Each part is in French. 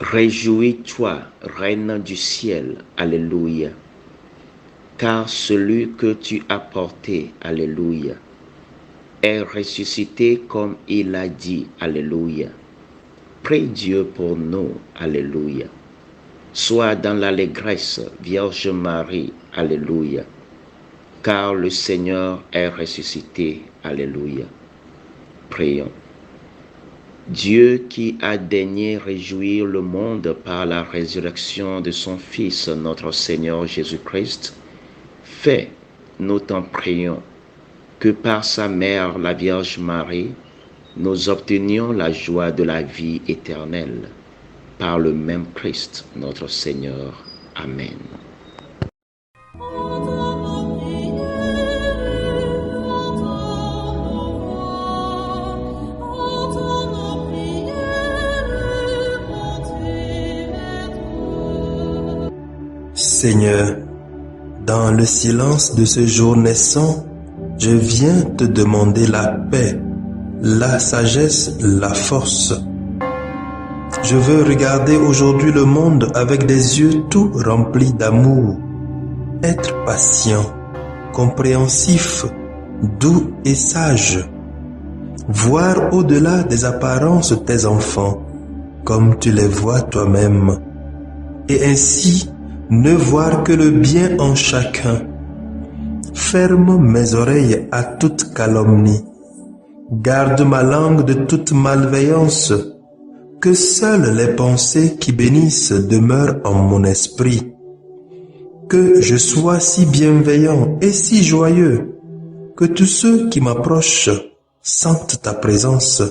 Réjouis-toi, Reine du ciel, Alléluia, car celui que tu as porté, Alléluia, est ressuscité comme il a dit, Alléluia. Prie Dieu pour nous, Alléluia. Sois dans l'allégresse, Vierge Marie, Alléluia, car le Seigneur est ressuscité, Alléluia. Prions. Dieu qui a daigné réjouir le monde par la résurrection de son Fils, notre Seigneur Jésus-Christ, fais, nous t'en prions, que par sa mère, la Vierge Marie, nous obtenions la joie de la vie éternelle. Par le même Christ, notre Seigneur. Amen. Seigneur, dans le silence de ce jour naissant, je viens te demander la paix, la sagesse, la force. Je veux regarder aujourd'hui le monde avec des yeux tout remplis d'amour, être patient, compréhensif, doux et sage, voir au-delà des apparences tes enfants, comme tu les vois toi-même, et ainsi ne voir que le bien en chacun. Ferme mes oreilles à toute calomnie. Garde ma langue de toute malveillance. Que seules les pensées qui bénissent demeurent en mon esprit. Que je sois si bienveillant et si joyeux que tous ceux qui m'approchent sentent ta présence.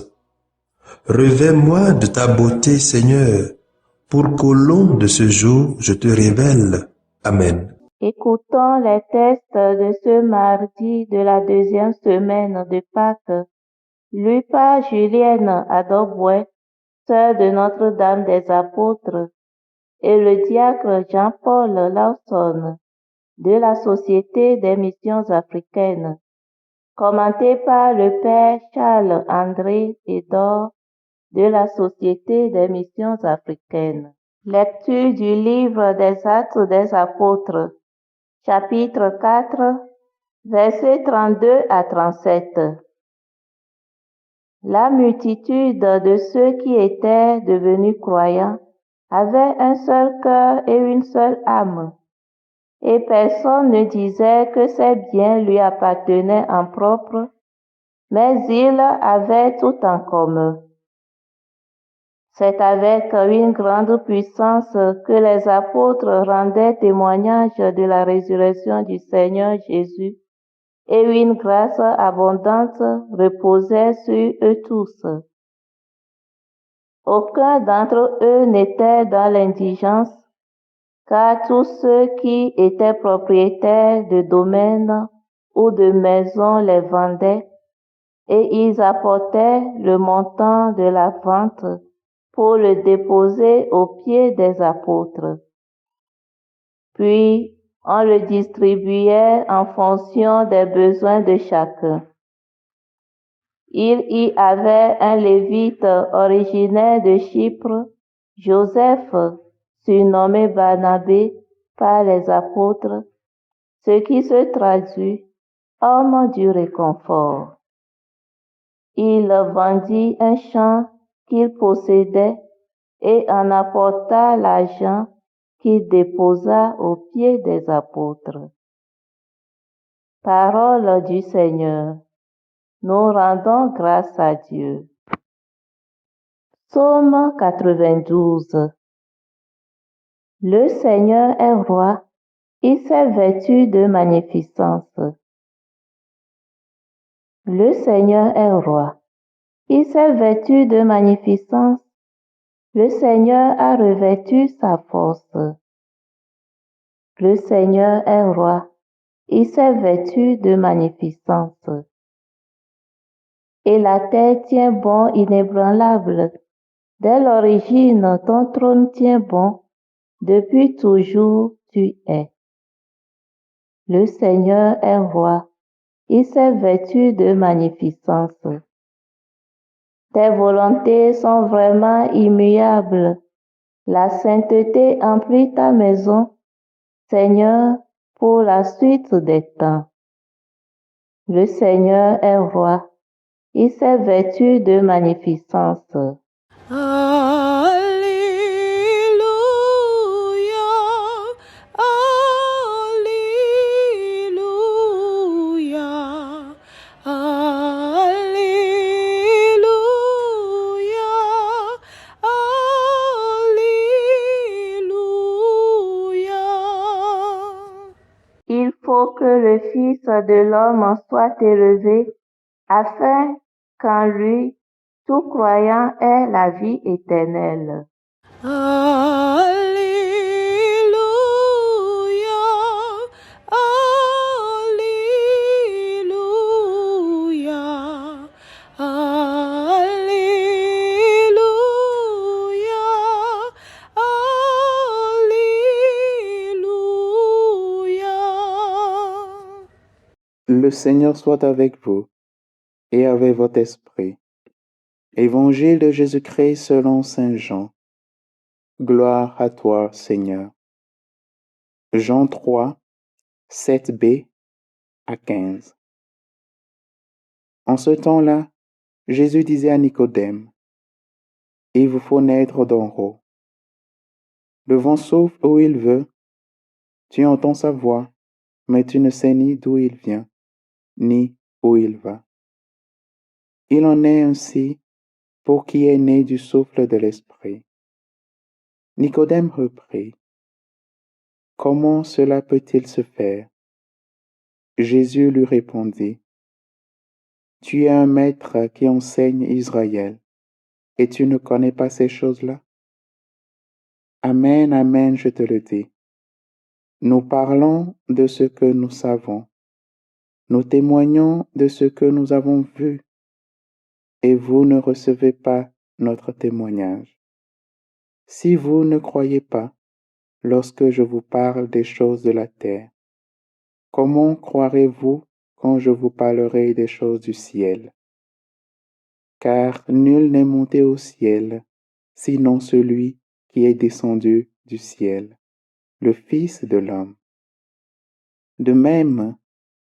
Revêts-moi de ta beauté, Seigneur, pour qu'au long de ce jour, je te révèle. Amen. Écoutons les textes de ce mardi de la deuxième semaine de Pâques, lus par Julienne Adobouet, sœur de Notre-Dame des Apôtres, et le diacre Jean-Paul Lawson, de la Société des Missions africaines, commenté par le Père Charles-André Edor, de la Société des Missions africaines. Lecture du livre des Actes des Apôtres, chapitre 4, versets 32 à 37. La multitude de ceux qui étaient devenus croyants avait un seul cœur et une seule âme, et personne ne disait que ses biens lui appartenaient en propre, mais ils avaient tout en commun. C'est avec une grande puissance que les apôtres rendaient témoignage de la résurrection du Seigneur Jésus, et une grâce abondante reposait sur eux tous. Aucun d'entre eux n'était dans l'indigence, car tous ceux qui étaient propriétaires de domaines ou de maisons les vendaient, et ils apportaient le montant de la vente pour le déposer aux pieds des apôtres. Puis, on le distribuait en fonction des besoins de chacun. Il y avait un lévite originaire de Chypre, Joseph, surnommé Barnabé par les apôtres, ce qui se traduit « homme du réconfort ». Il vendit un champ qu'il possédait et en apporta l'argent qu'il déposa aux pieds des apôtres. Parole du Seigneur. Nous rendons grâce à Dieu. Psaume 92. Le Seigneur est roi, il s'est vêtu de magnificence. Le Seigneur est roi, il s'est vêtu de magnificence. Le Seigneur a revêtu sa force. Le Seigneur est roi. Il s'est vêtu de magnificence. Et la terre tient bon inébranlable. Dès l'origine, ton trône tient bon. Depuis toujours, tu es. Le Seigneur est roi. Il s'est vêtu de magnificence. Tes volontés sont vraiment immuables. La sainteté emplit ta maison, Seigneur, pour la suite des temps. Le Seigneur est roi. Il s'est vêtu de magnificence. Alléluia, Alléluia, Alléluia, Alléluia. Il faut que le Fils de l'homme soit élevé, afin qu'en lui, tout croyant ait la vie éternelle. Alléluia, Alléluia, Alléluia, Alléluia. Le Seigneur soit avec vous et avec votre esprit. Évangile de Jésus-Christ selon Saint Jean. Gloire à toi, Seigneur. Jean 3, 7b à 15. En ce temps-là, Jésus disait à Nicodème, « Il vous faut naître d'en haut. Le vent souffle où il veut, tu entends sa voix, mais tu ne sais ni d'où il vient, ni où il va. Il en est ainsi pour qui est né du souffle de l'Esprit. » Nicodème reprit, « Comment cela peut-il se faire ?» Jésus lui répondit, « Tu es un maître qui enseigne Israël, et tu ne connais pas ces choses-là? Amen, amen, je te le dis. Nous parlons de ce que nous savons, nous témoignons de ce que nous avons vu, et vous ne recevez pas notre témoignage. Si vous ne croyez pas lorsque je vous parle des choses de la terre, comment croirez-vous quand je vous parlerai des choses du ciel? Car nul n'est monté au ciel, sinon celui qui est descendu du ciel, le Fils de l'homme. De même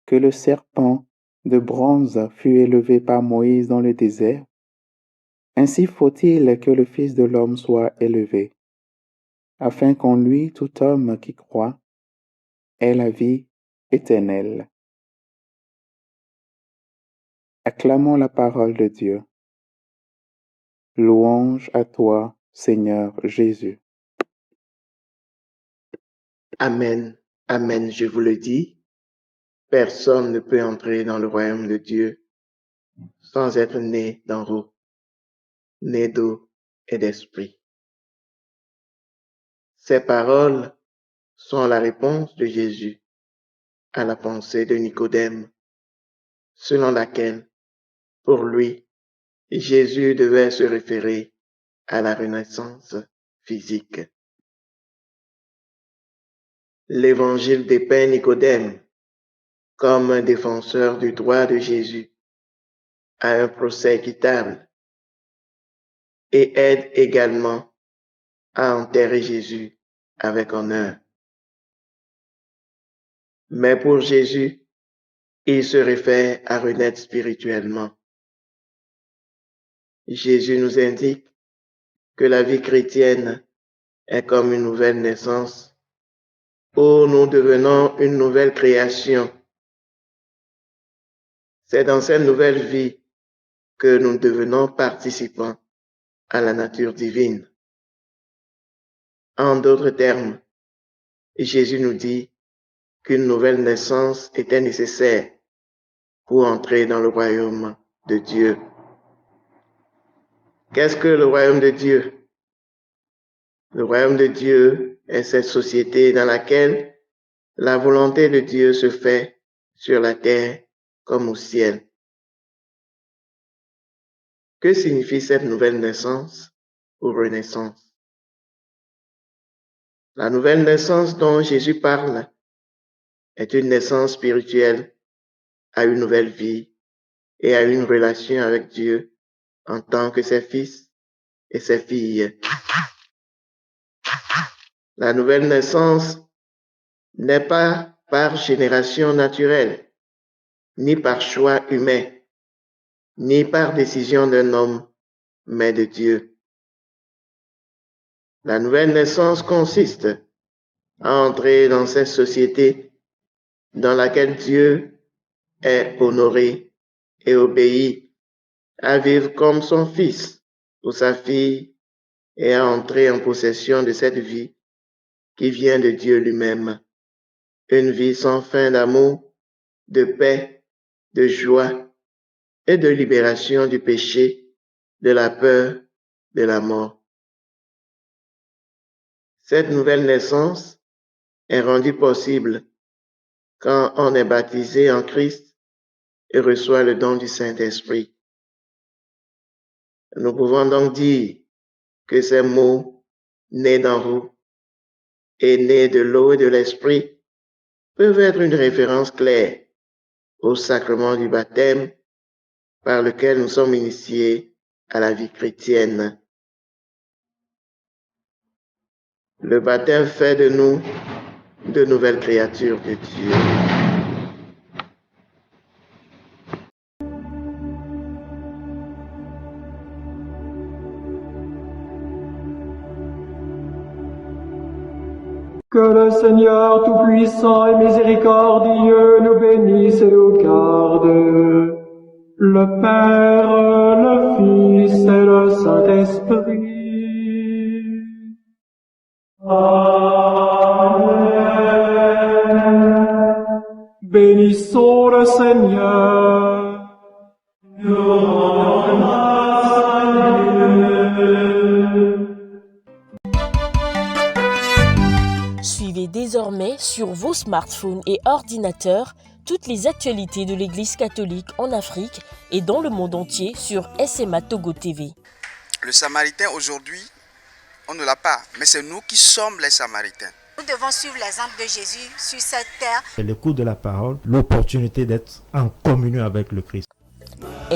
que le serpent de bronze fut élevé par Moïse dans le désert, ainsi faut-il que le Fils de l'homme soit élevé, afin qu'en lui tout homme qui croit ait la vie éternelle. Acclamons la parole de Dieu. Louange à toi, Seigneur Jésus. Amen, amen, je vous le dis, personne ne peut entrer dans le royaume de Dieu sans être né d'en haut, né d'eau et d'esprit. Ces paroles sont la réponse de Jésus à la pensée de Nicodème, selon laquelle, pour lui, Jésus devait se référer à la renaissance physique. L'Évangile dépeint Nicodème comme un défenseur du droit de Jésus à un procès équitable et aide également à enterrer Jésus avec honneur. Mais pour Jésus, il se réfère à renaître spirituellement. Jésus nous indique que la vie chrétienne est comme une nouvelle naissance où nous devenons une nouvelle création. C'est dans cette nouvelle vie que nous devenons participants à la nature divine. En d'autres termes, Jésus nous dit qu'une nouvelle naissance était nécessaire pour entrer dans le royaume de Dieu. Qu'est-ce que le royaume de Dieu? Le royaume de Dieu est cette société dans laquelle la volonté de Dieu se fait sur la terre comme au ciel. Que signifie cette nouvelle naissance ou renaissance? La nouvelle naissance dont Jésus parle est une naissance spirituelle à une nouvelle vie et à une relation avec Dieu en tant que ses fils et ses filles. La nouvelle naissance n'est pas par génération naturelle, ni par choix humain, ni par décision d'un homme, mais de Dieu. La nouvelle naissance consiste à entrer dans cette société dans laquelle Dieu est honoré et obéi, à vivre comme son fils ou sa fille et à entrer en possession de cette vie qui vient de Dieu lui-même. Une vie sans fin d'amour, de paix, de joie et de libération du péché, de la peur, de la mort. Cette nouvelle naissance est rendue possible quand on est baptisé en Christ et reçoit le don du Saint-Esprit. Nous pouvons donc dire que ces mots nés d'en haut et nés de l'eau et de l'Esprit peuvent être une référence claire au sacrement du baptême par lequel nous sommes initiés à la vie chrétienne. Le baptême fait de nous de nouvelles créatures de Dieu. Que le Seigneur Tout-Puissant et Miséricordieux nous bénisse et nous garde, le Père, le Fils et le Saint-Esprit. Amen. Bénissons le Seigneur. Nous rendons grâce à Dieu. Suivez désormais sur vos smartphones et ordinateurs toutes les actualités de l'Église catholique en Afrique et dans le monde entier sur SMA Togo TV. Le Samaritain aujourd'hui, on ne l'a pas, mais c'est nous qui sommes les Samaritains. Nous devons suivre l'exemple de Jésus sur cette terre. C'est l'écoute de la parole, l'opportunité d'être en communion avec le Christ.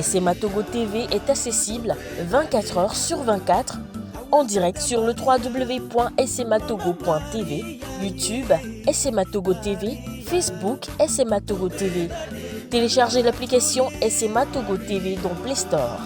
SMA Togo TV est accessible 24 heures sur 24 en direct sur le www.smatogo.tv, YouTube, SMA Togo TV, Facebook, SMA Togo TV. Téléchargez l'application SMA Togo TV dans Play Store.